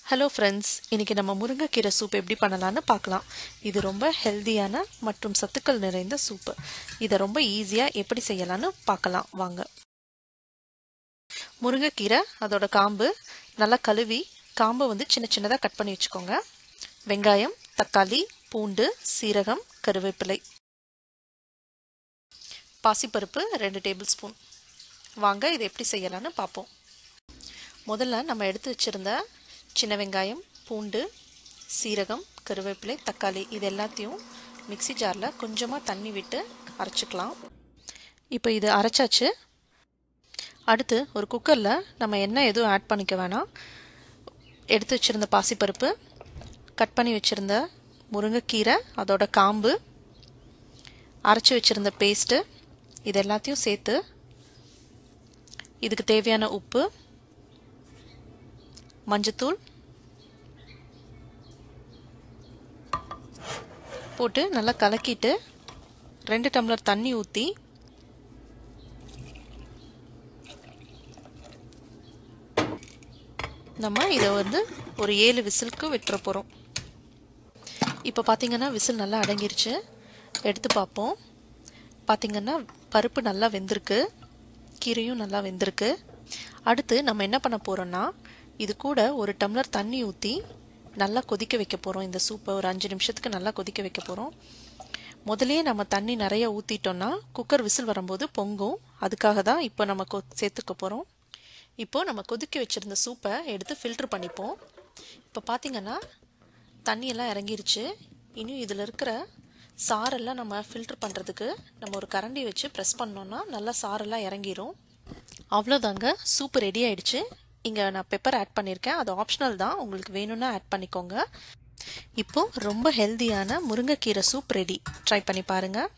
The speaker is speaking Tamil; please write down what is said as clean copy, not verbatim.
ஹலோ ஃப்ரெண்ட்ஸ், இன்னைக்கு நம்ம முருங்கைக்கீரை சூப் எப்படி பண்ணலான்னு பார்க்கலாம். இது ரொம்ப ஹெல்தியான மற்றும் சத்துக்கள் நிறைந்த சூப்பு. இதை ரொம்ப ஈஸியாக எப்படி செய்யலான்னு பார்க்கலாம் வாங்க. முருங்கைக்கீரை அதோட காம்பு நல்லா கழுவி காம்பை சின்ன சின்னதாக கட் பண்ணி வச்சுக்கோங்க. வெங்காயம், தக்காளி, பூண்டு, சீரகம், கருவேப்பிலை, பாசிப்பருப்பு 2 டேபிள் ஸ்பூன். வாங்க இதை எப்படி செய்யலான்னு பார்ப்போம். முதல்ல நம்ம எடுத்து வச்சிருந்த சின்ன வெங்காயம், பூண்டு, சீரகம், கருவேப்பிலை, தக்காளி இது எல்லாத்தையும் மிக்ஸி ஜாரில் கொஞ்சமாக தண்ணி விட்டு அரைச்சிக்கலாம். இப்போ இது அரைச்சாச்சு. அடுத்து ஒரு குக்கரில் நம்ம எண்ணெய் எதுவும் ஆட் பண்ணிக்க வேணாம். எடுத்து வச்சுருந்த பாசிப்பருப்பு, கட் பண்ணி வச்சுருந்த முருங்கைக்கீரை அதோட காம்பு, அரைச்சி வச்சுருந்த பேஸ்ட்டு இது எல்லாத்தையும் சேர்த்து இதுக்கு தேவையான உப்பு, மஞ்சத்தூள் போட்டு நல்லா கலக்கிட்டு 2 டம்ளர் தண்ணி ஊற்றி நம்ம இதை ஒரு 7 விசிலுக்கு விட்டுற போகிறோம். இப்போ பார்த்தீங்கன்னா விசில் நல்லா அடங்கிருச்சு. எடுத்து பார்ப்போம். பார்த்தீங்கன்னா பருப்பு நல்லா வெந்திருக்கு, கீரையும் நல்லா வெந்திருக்கு. அடுத்து நம்ம என்ன பண்ண போகிறோம்னா, இது கூட 1 டம்ளர் தண்ணி ஊற்றி நல்லா கொதிக்க வைக்க போகிறோம். இந்த சூப்பை ஒரு 5 நிமிஷத்துக்கு நல்லா கொதிக்க வைக்க போகிறோம். முதலே நம்ம தண்ணி நிறைய ஊற்றிட்டோன்னா குக்கர் விசில் வரும்போது பொங்கும். அதுக்காக தான் இப்போ நம்ம சேர்த்துக்க போகிறோம். இப்போது நம்ம கொதிக்க வச்சுருந்த சூப்பை எடுத்து ஃபில்ட்ரு பண்ணிப்போம். இப்போ பார்த்திங்கன்னா தண்ணியெல்லாம் இறங்கிருச்சு. இன்னும் இதில் இருக்கிற சாரெல்லாம் நம்ம ஃபில்ட்ரு பண்ணுறதுக்கு நம்ம ஒரு கரண்டி வச்சு ப்ரெஸ் பண்ணோன்னா நல்லா சாரெல்லாம் இறங்கிரும். அவ்வளோதாங்க, சூப்பு ரெடி ஆயிடுச்சு. இங்கே நான் பெப்பர் ஆட் பண்ணியிருக்கேன், அது ஆப்ஷனல் தான், உங்களுக்கு வேணும்னா ஆட் பண்ணிக்கோங்க. இப்போது ரொம்ப ஹெல்தியான முருங்கைக்கீரை சூப் ரெடி. ட்ரை பண்ணி பாருங்கள்.